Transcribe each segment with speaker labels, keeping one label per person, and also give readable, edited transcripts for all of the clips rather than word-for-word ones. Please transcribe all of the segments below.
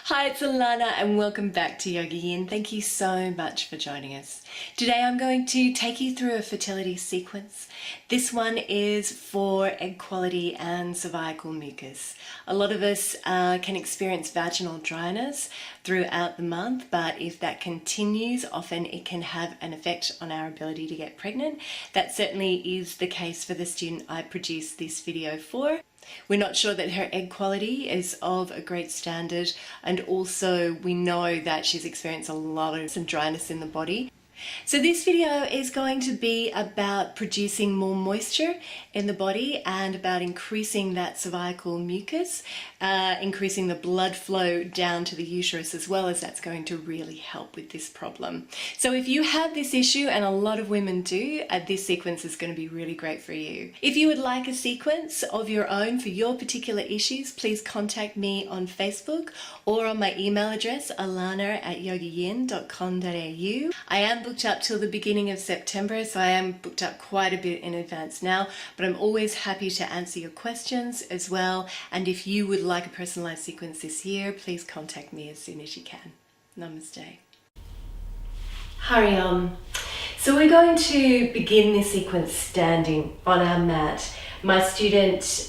Speaker 1: Hi, it's Allannah and welcome back to YogaYin. Thank you so much for joining us. Today I'm going to take you through a fertility sequence. This one is for egg quality and cervical mucus. A lot of us can experience vaginal dryness throughout the month, but if that continues, often it can have an effect on our ability to get pregnant. That certainly is the case for the student I produced this video for. We're not sure that her egg quality is of a great standard, and also we know that she's experienced a lot of some dryness in the body. So this video is going to be about producing more moisture in the body and about increasing that cervical mucus, increasing the blood flow down to the uterus as well, as that's going to really help with this problem. So if you have this issue, and a lot of women do, this sequence is going to be really great for you. If you would like a sequence of your own for your particular issues, please contact me on Facebook or on my email address, allannah@yogayin.com.au. I am booked up till the beginning of September, so I am booked up quite a bit in advance now, but I'm always happy to answer your questions as well. And if you would like a personalized sequence this year, please contact me as soon as you can. Namaste. Hari Om. So we're going to begin this sequence standing on our mat. My student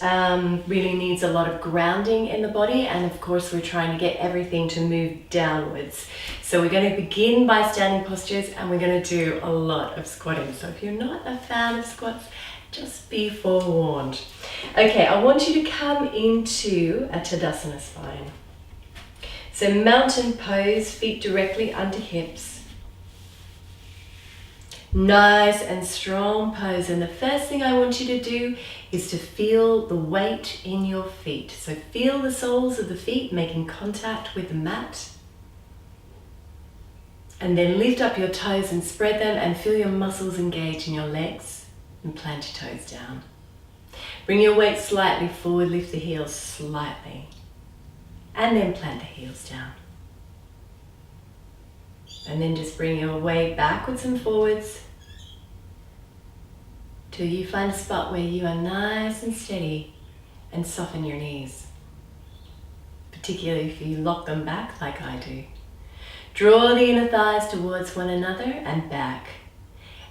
Speaker 1: really needs a lot of grounding in the body, and of course we're trying to get everything to move downwards. So we're going to begin by standing postures, and we're going to do a lot of squatting. So if you're not a fan of squats, just be forewarned. Okay, I want you to come into a Tadasana spine. So mountain pose, feet directly under hips. Nice and strong pose, and the first thing I want you to do is to feel the weight in your feet. So feel the soles of the feet making contact with the mat, and then lift up your toes and spread them, and feel your muscles engage in your legs, and plant your toes down. Bring your weight slightly forward, lift the heels slightly, and then plant the heels down. And then just bring your weight backwards and forwards till you find a spot where you are nice and steady, and soften your knees, particularly if you lock them back like I do. Draw the inner thighs towards one another and back.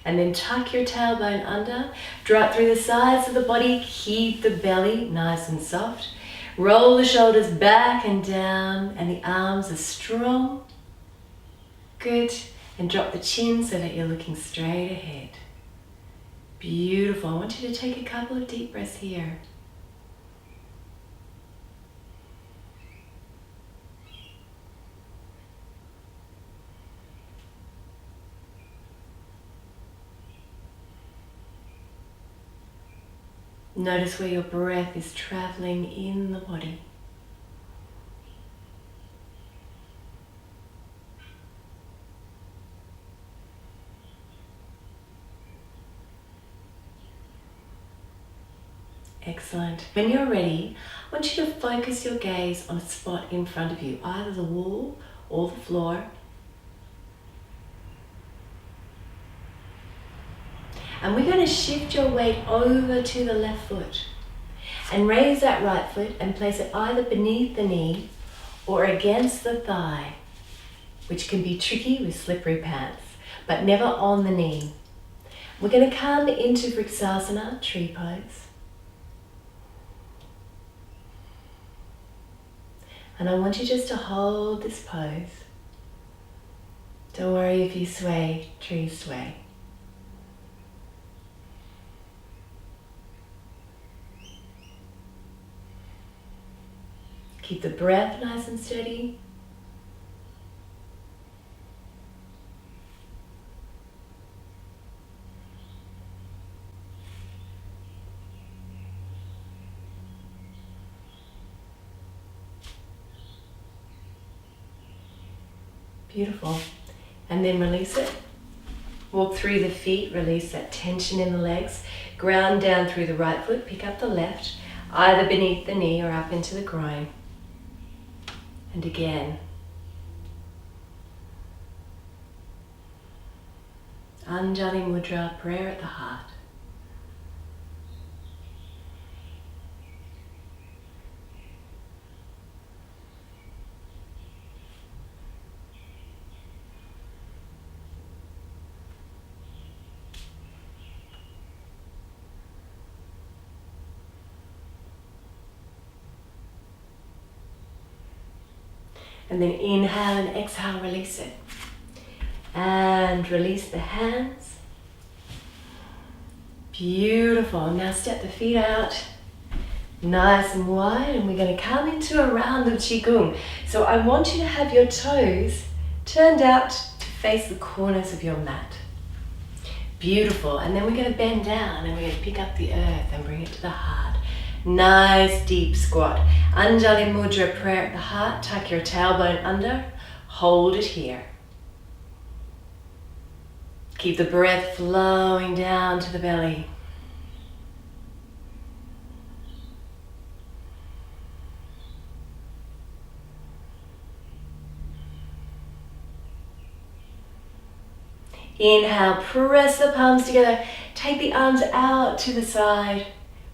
Speaker 1: And then tuck your tailbone under, draw it through the sides of the body, keep the belly nice and soft. Roll the shoulders back and down, and the arms are strong. Good. And drop the chin so that you're looking straight ahead. Beautiful. I want you to take a couple of deep breaths here. Notice where your breath is traveling in the body. Excellent. When you're ready, I want you to focus your gaze on a spot in front of you, either the wall or the floor. And we're going to shift your weight over to the left foot and raise that right foot and place it either beneath the knee or against the thigh, which can be tricky with slippery pants, but never on the knee. We're going to come into Vrksasana, tree pose. And I want you just to hold this pose. Don't worry if you sway, trees sway. Keep the breath nice and steady. Beautiful. And then release it. Walk through the feet, release that tension in the legs. Ground down through the right foot, pick up the left, either beneath the knee or up into the groin. And again. Anjali mudra, prayer at the heart. And then inhale and exhale, release it. And release the hands. Beautiful. Now step the feet out nice and wide, and we're going to come into a round of Qigong. So I want you to have your toes turned out to face the corners of your mat. Beautiful. And then we're going to bend down and we're going to pick up the earth and bring it to the heart. Nice deep squat. Anjali mudra, prayer at the heart. Tuck your tailbone under. Hold it here. Keep the breath flowing down to the belly. Inhale, press the palms together. Take the arms out to the side.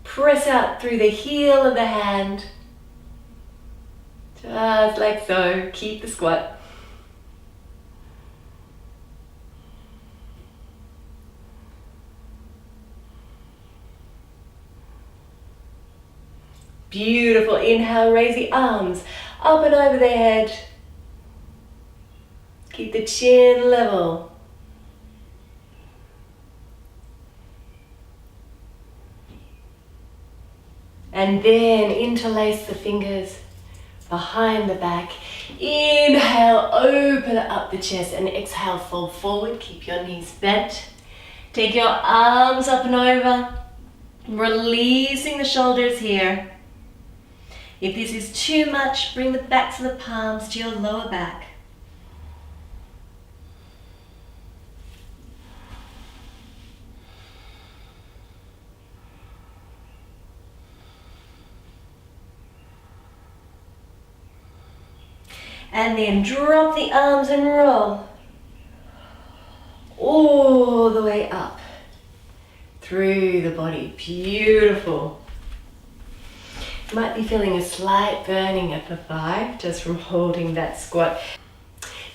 Speaker 1: Press out through the heel of the hand. Just like so. Keep the squat. Beautiful. Inhale, raise the arms up and over the head. Keep the chin level. And then interlace the fingers behind the back. Inhale, open up the chest, and exhale, fold forward. Keep your knees bent. Take your arms up and over, releasing the shoulders here. If this is too much, bring the backs of the palms to your lower back. And then drop the arms and roll all the way up through the body. Beautiful. You might be feeling a slight burning at the thigh just from holding that squat.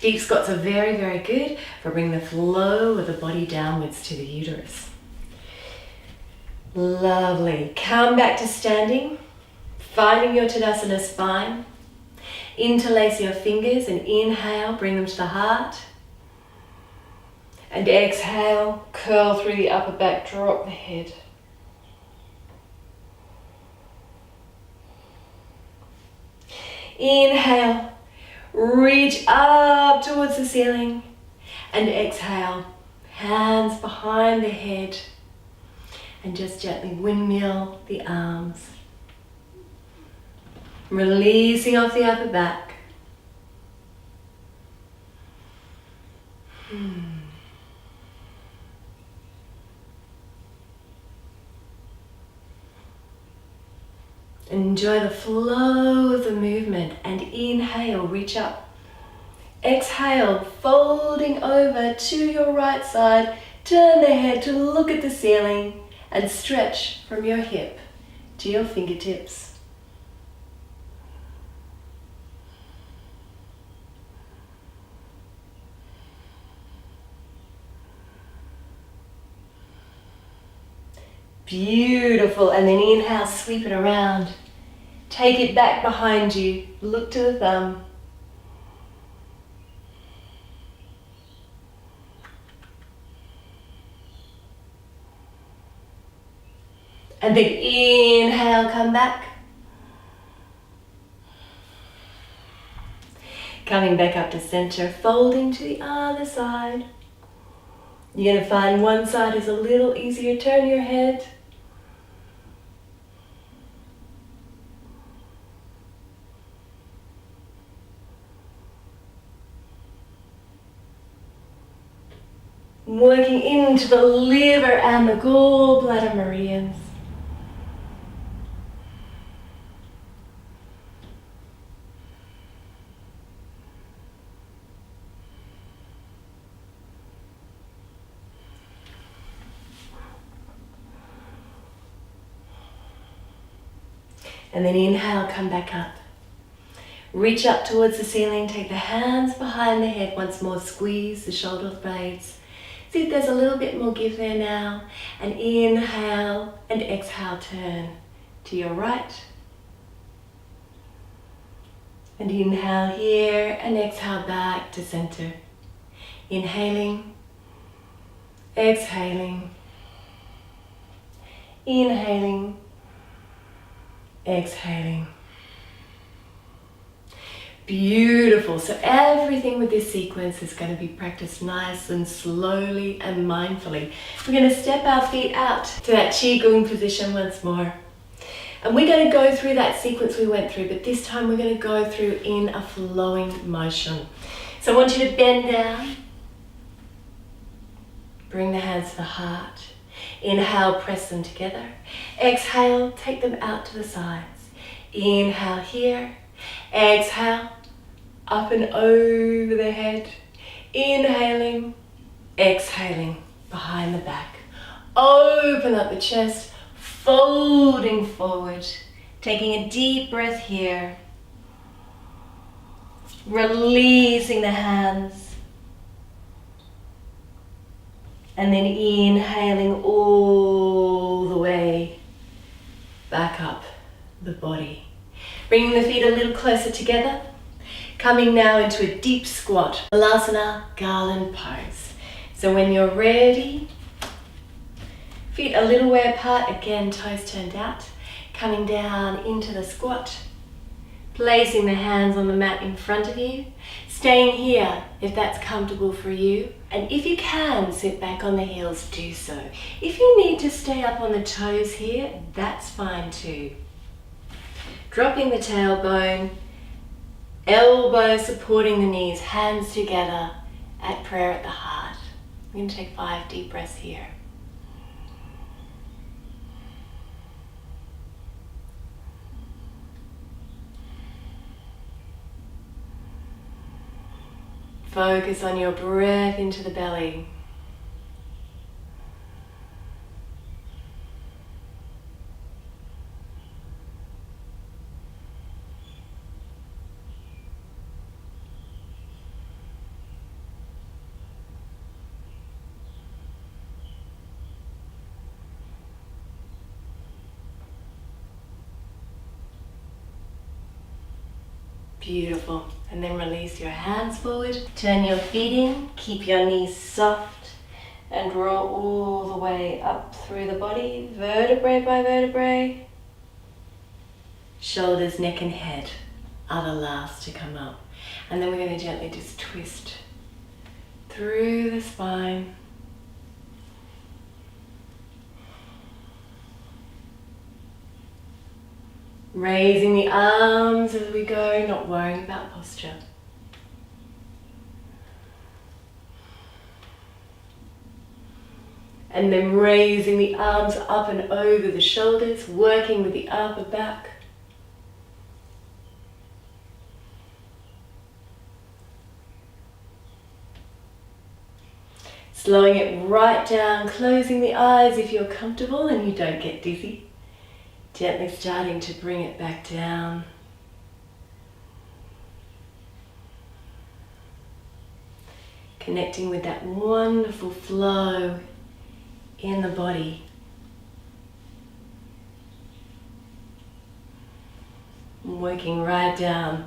Speaker 1: Deep squats are very, very good for bringing the flow of the body downwards to the uterus. Lovely. Come back to standing, finding your Tadasana spine. Interlace your fingers and inhale, bring them to the heart. And exhale, curl through the upper back, drop the head. Inhale, reach up towards the ceiling. And exhale, hands behind the head. And just gently windmill the arms. Releasing off the upper back. Enjoy the flow of the movement and inhale, reach up. Exhale, folding over to your right side, turn the head to look at the ceiling and stretch from your hip to your fingertips. Beautiful, and then inhale, sweep it around. Take it back behind you, look to the thumb. And then inhale, come back. Coming back up to center, folding to the other side. You're going to find one side is a little easier. Turn your head. Working into the liver and the gallbladder meridians. And then inhale, come back up. Reach up towards the ceiling, take the hands behind the head once more, squeeze the shoulder blades. See if there's a little bit more give there now. And inhale and exhale, turn to your right. And inhale here and exhale back to center. Inhaling, exhaling, inhaling, exhaling. Beautiful. So everything with this sequence is going to be practiced nice and slowly and mindfully. We're going to step our feet out to that qigong position once more. And we're going to go through that sequence we went through, but this time we're going to go through in a flowing motion. So I want you to bend down. Bring the hands to the heart. Inhale, press them together. Exhale, take them out to the sides. Inhale here. Exhale, up and over the head. Inhaling, exhaling, behind the back. Open up the chest, folding forward. Taking a deep breath here. Releasing the hands. And then inhaling all the way back up the body. Bringing the feet a little closer together. Coming now into a deep squat, Allannah garland pose. So when you're ready, feet a little way apart, again toes turned out. Coming down into the squat. Placing the hands on the mat in front of you. Staying here if that's comfortable for you. And if you can sit back on the heels, do so. If you need to stay up on the toes here, that's fine too. Dropping the tailbone, elbows supporting the knees, hands together at prayer at the heart. I'm going to take 5 deep breaths here. Focus on your breath into the belly. Beautiful. And then release your hands forward. Turn your feet in. Keep your knees soft. And roll all the way up through the body. Vertebrae by vertebrae. Shoulders, neck and head are the last to come up. And then we're going to gently just twist through the spine. Raising the arms as we go, not worrying about posture. And then raising the arms up and over the shoulders, working with the upper back. Slowing it right down, closing the eyes if you're comfortable and you don't get dizzy. Gently starting to bring it back down. Connecting with that wonderful flow in the body. Working right down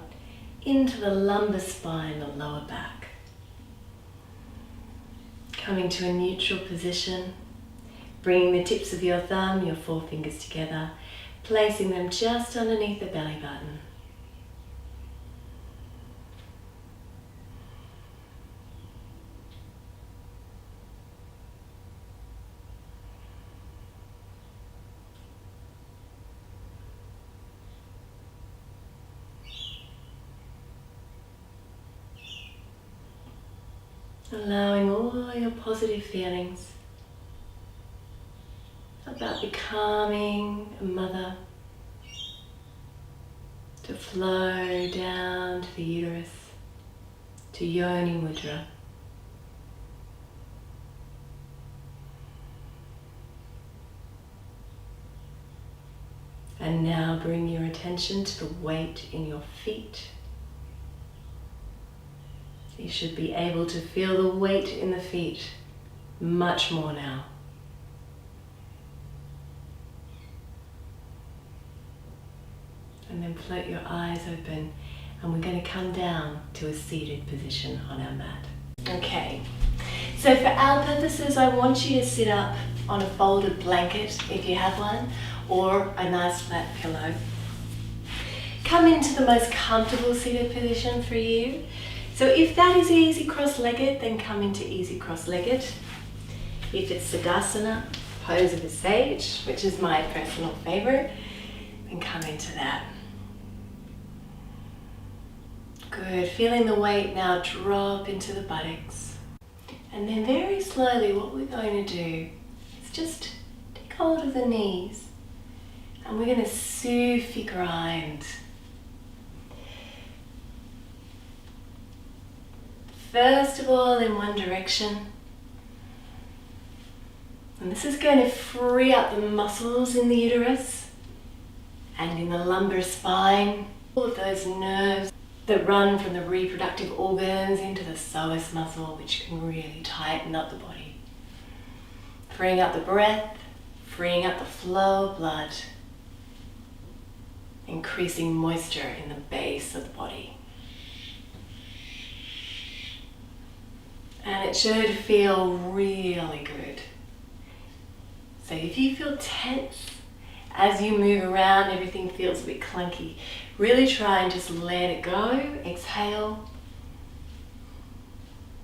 Speaker 1: into the lumbar spine, the lower back. Coming to a neutral position. Bringing the tips of your thumb, your forefingers together. Placing them just underneath the belly button. Allowing all your positive feelings about becoming a mother to flow down to the uterus, to yoni mudra. And now bring your attention to the weight in your feet. You should be able to feel the weight in the feet much more now. And then float your eyes open and we're going to come down to a seated position on our mat. Okay, so for our purposes, I want you to sit up on a folded blanket if you have one, or a nice flat pillow. Come into the most comfortable seated position for you. So if that is easy cross-legged, then come into easy cross-legged. If it's Siddhasana, pose of the sage, which is my personal favorite, then come into that. Good, feeling the weight now drop into the buttocks. And then very slowly what we're going to do is just take hold of the knees. And we're going to sooooo grind. First of all in one direction. And this is going to free up the muscles in the uterus and in the lumbar spine. All of those nerves that run from the reproductive organs into the psoas muscle, which can really tighten up the body. Freeing up the breath, freeing up the flow of blood, increasing moisture in the base of the body. And it should feel really good. So if you feel tense as you move around, everything feels a bit clunky, really try and just let it go. Exhale.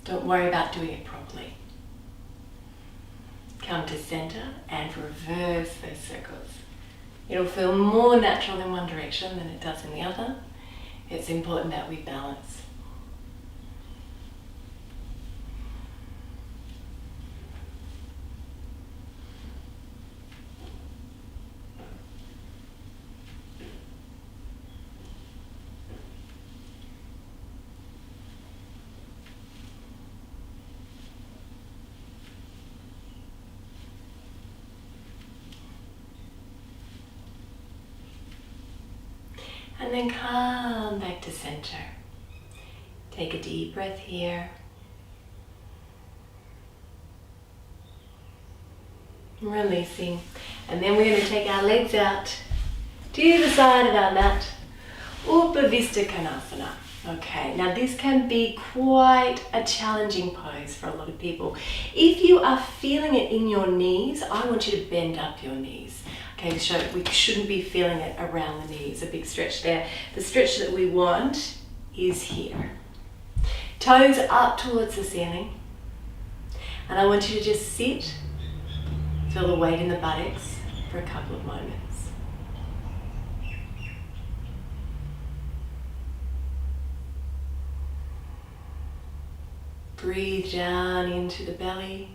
Speaker 1: Don't worry about doing it properly. Come to center and reverse those circles. It'll feel more natural in one direction than it does in the other. It's important that we balance. And then come back to center. Take a deep breath here. Releasing. And then we're going to take our legs out to the side of our mat. Upavista Konasana. Okay, now this can be quite a challenging pose for a lot of people. If you are feeling it in your knees, I want you to bend up your knees. Okay, so we shouldn't be feeling it around the knees, a big stretch there. The stretch that we want is here. Toes up towards the ceiling. And I want you to just sit, feel the weight in the buttocks for a couple of moments. Breathe down into the belly.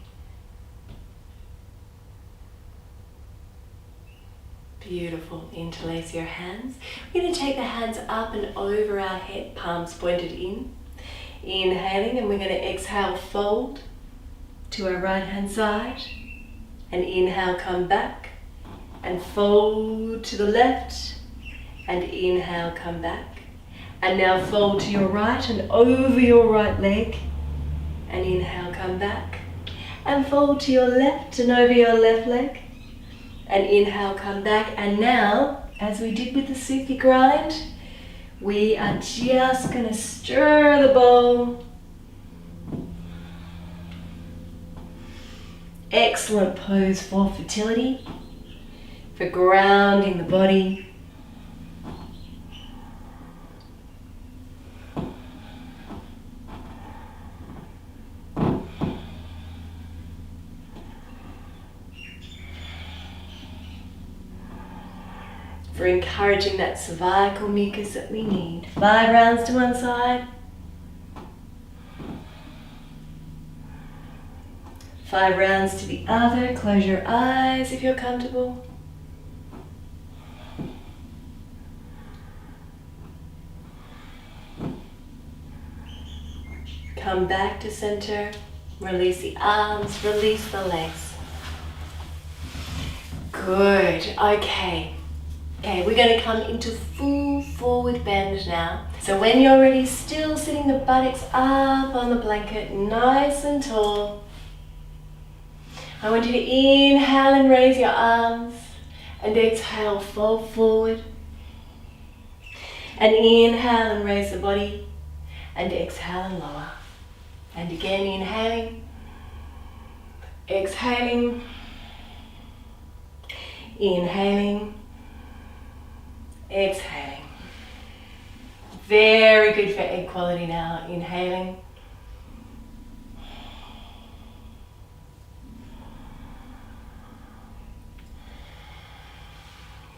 Speaker 1: Beautiful. Interlace your hands. We're going to take the hands up and over our head, palms pointed in. Inhaling, and we're going to exhale, fold to our right hand side. And inhale, come back. And fold to the left. And inhale, come back. And now fold to your right and over your right leg. And inhale, come back. And fold to your left and over your left leg. And inhale, come back. And now, as we did with the sooooo grind, we are just going to stir the bowl. Excellent pose for fertility, for grounding the body. For encouraging that cervical mucus that we need. 5 rounds to one side. 5 rounds to the other. Close your eyes if you're comfortable. Come back to center. Release the arms, release the legs. Good, okay. Okay, we're going to come into full forward bend now. So when you're ready, still sitting the buttocks up on the blanket, nice and tall. I want you to inhale and raise your arms, and exhale, fold forward. And inhale and raise the body. And exhale and lower. And again, inhaling. Exhaling. Inhaling. Exhaling. Very good for egg quality now. Inhaling.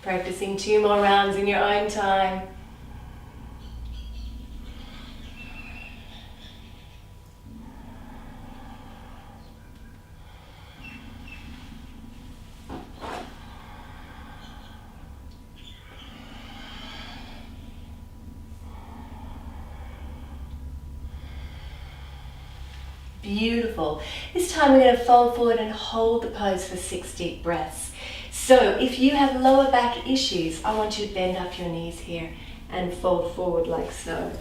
Speaker 1: Practicing 2 more rounds in your own time. Beautiful. This time we're going to fold forward and hold the pose for 6 deep breaths. So if you have lower back issues, I want you to bend up your knees here and fold forward like so.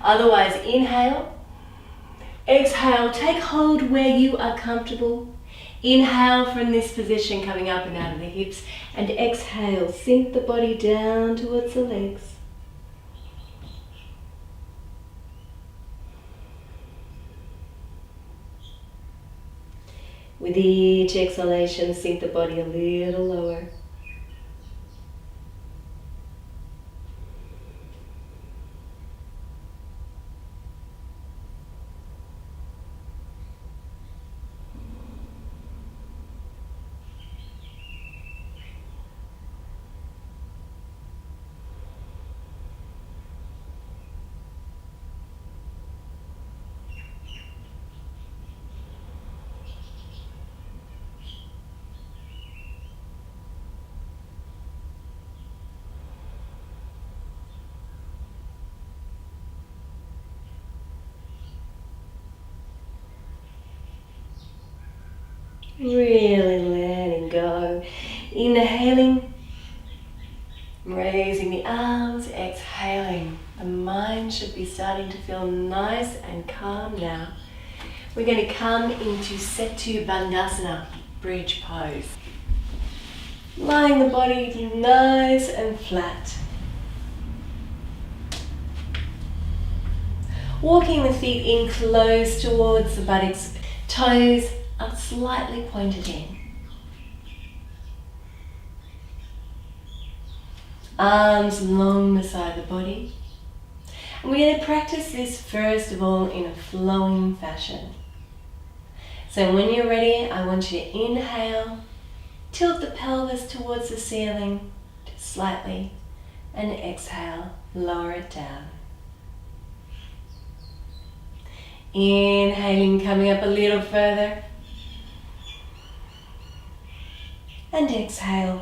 Speaker 1: Otherwise, inhale, exhale, take hold where you are comfortable. Inhale from this position, coming up and out of the hips, and exhale, sink the body down towards the legs. With each exhalation, sink the body a little lower. Really letting go. Inhaling, raising the arms, exhaling. The mind should be starting to feel nice and calm now. We're going to come into Setu Bandhasana, bridge pose. Lying the body nice and flat. Walking the feet in close towards the buttocks, toes are slightly pointed in. Arms long beside the body. And we're going to practice this first of all in a flowing fashion. So when you're ready, I want you to inhale, tilt the pelvis towards the ceiling just slightly, and exhale, lower it down. Inhaling, coming up a little further. And exhale.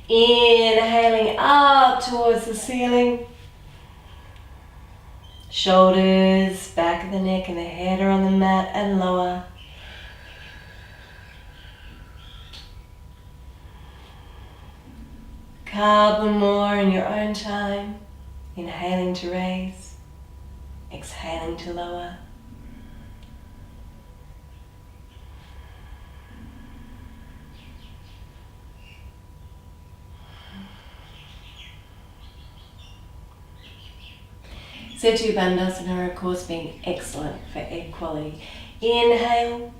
Speaker 1: Inhaling up towards the ceiling. Shoulders, back of the neck and the head are on the mat and lower. Couple more in your own time. Inhaling to raise, exhaling to lower. Setu Bandhasana, of course, being excellent for egg quality. Inhale,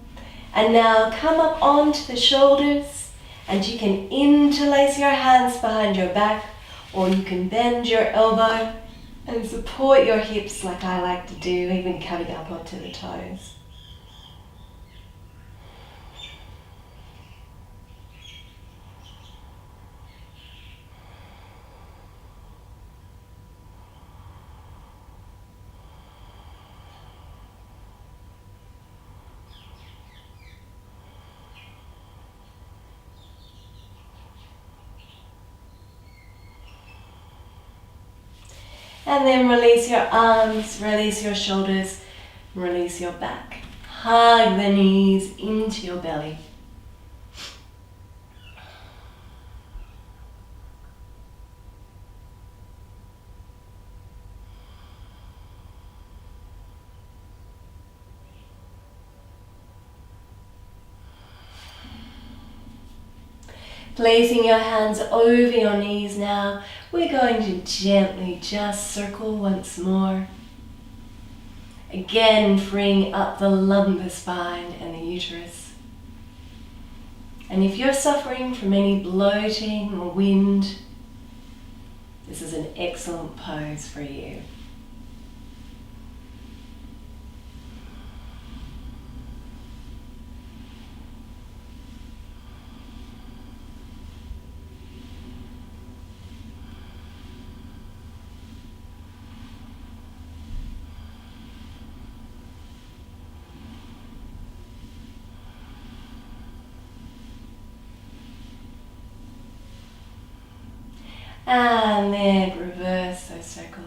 Speaker 1: and now come up onto the shoulders, and you can interlace your hands behind your back, or you can bend your elbow and support your hips like I like to do, even coming up onto the toes. And then release your arms, release your shoulders, release your back. Hug the knees into your belly. Placing your hands over your knees now, we're going to gently just circle once more. Again, freeing up the lumbar spine and the uterus. And if you're suffering from any bloating or wind, this is an excellent pose for you. And then reverse those circles.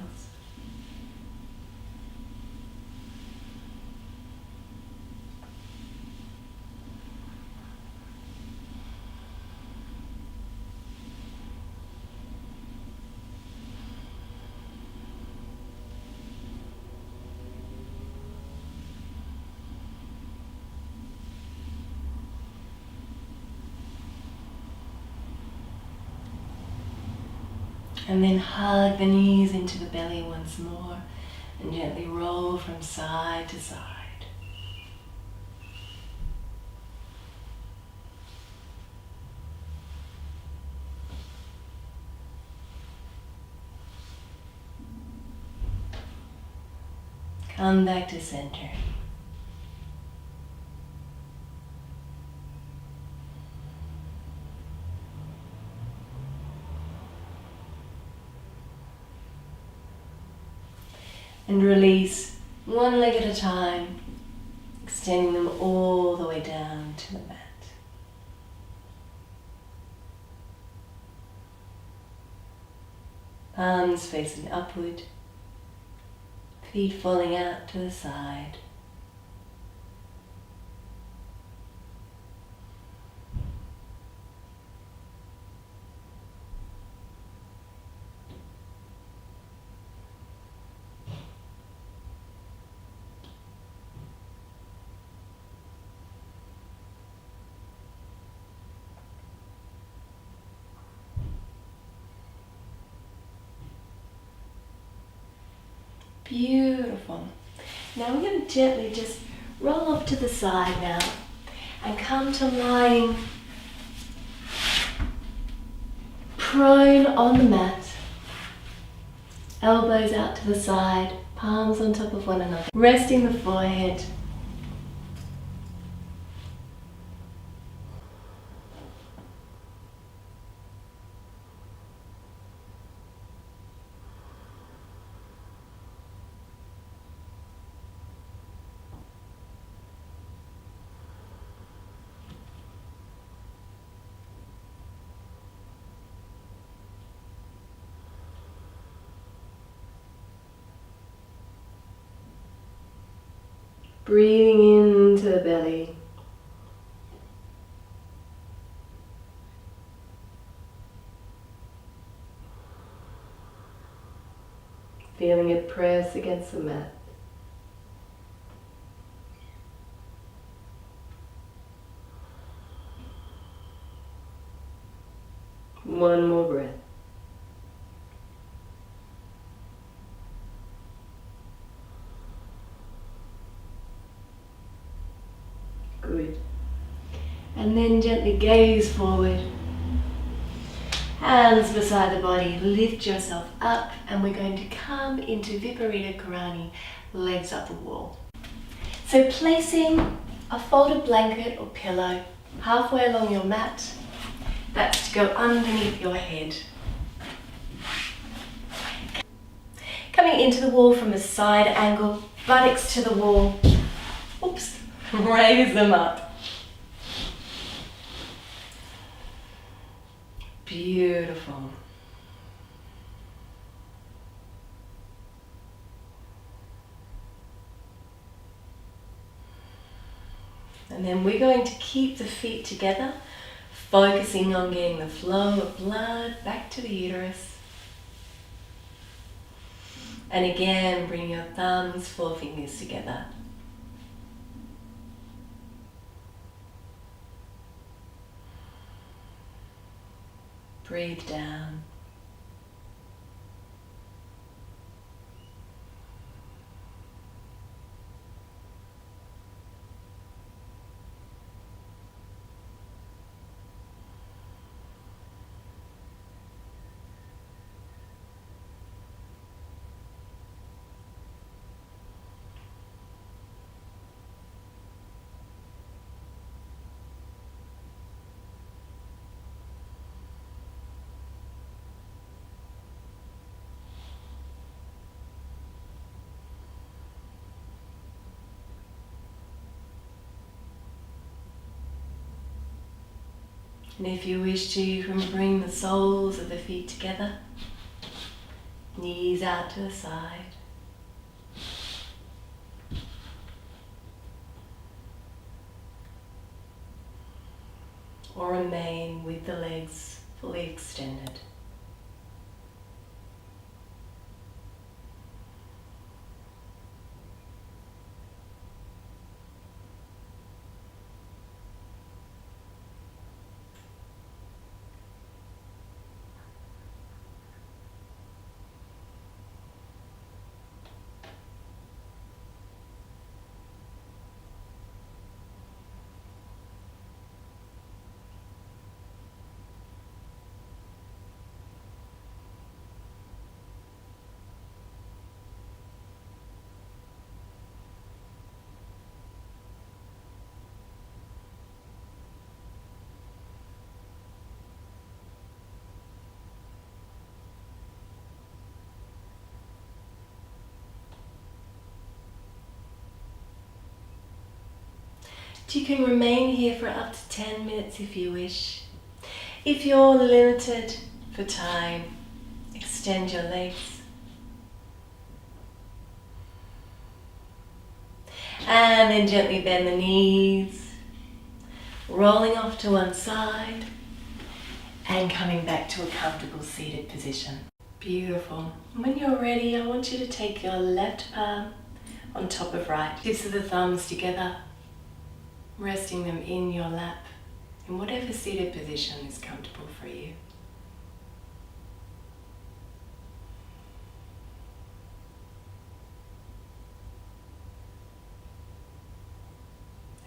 Speaker 1: And then hug the knees into the belly once more and gently roll from side to side. Come back to center. And release one leg at a time, extending them all the way down to the mat. Palms facing upward, feet falling out to the side. Beautiful. Now we're going to gently just roll off to the side now and come to lying prone on the mat, elbows out to the side, palms on top of one another, resting the forehead. Breathing into the belly. Feeling it press against the mat. One more breath. Good. And then gently gaze forward. Hands beside the body, lift yourself up, and we're going to come into Viparita Karani, legs up the wall. So placing a folded blanket or pillow halfway along your mat, that's to go underneath your head. Coming into the wall from a side angle, buttocks to the wall. Oops. Raise them up. Beautiful. And then we're going to keep the feet together, focusing on getting the flow of blood back to the uterus. And again, bring your thumbs, forefingers together. Breathe down. And if you wish to, you can bring the soles of the feet together, knees out to the side. Or remain with the legs fully extended. You can remain here for up to 10 minutes if you wish. If you're limited for time, extend your legs. And then gently bend the knees, rolling off to one side and coming back to a comfortable seated position. Beautiful. When you're ready, I want you to take your left palm on top of right. Tips of the thumbs together, resting them in your lap, in whatever seated position is comfortable for you.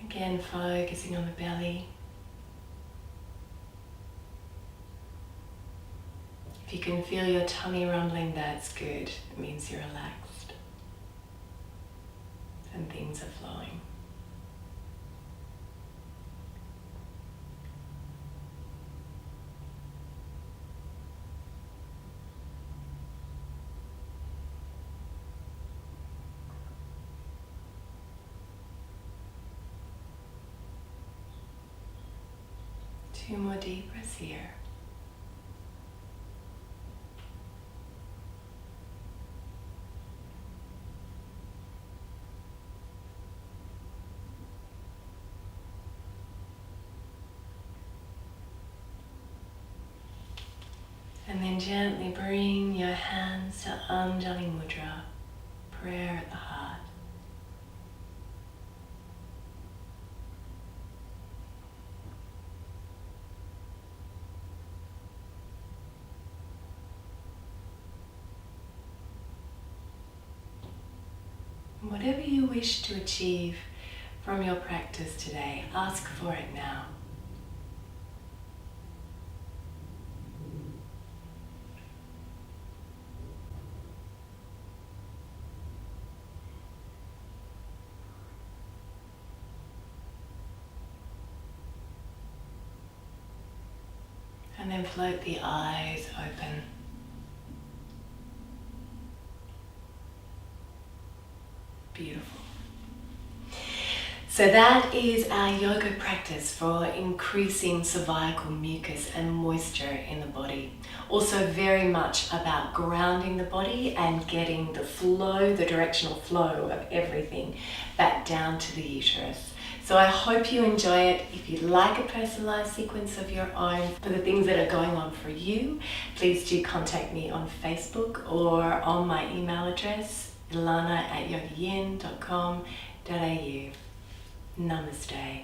Speaker 1: Again, focusing on the belly. If you can feel your tummy rumbling, that's good. It means you're relaxed and things are flowing. Two more deep breaths here. And then gently bring your hands to Anjali mudra, prayer at the heart. Whatever you wish to achieve from your practice today, ask for it now. And then float the eyes open. Beautiful. So that is our yoga practice for increasing cervical mucus and moisture in the body. Also very much about grounding the body and getting the flow, the directional flow of everything back down to the uterus. So I hope you enjoy it. If you'd like a personalized sequence of your own for the things that are going on for you, please do contact me on Facebook or on my email address, Allannah@yogayin.com.au. Namaste.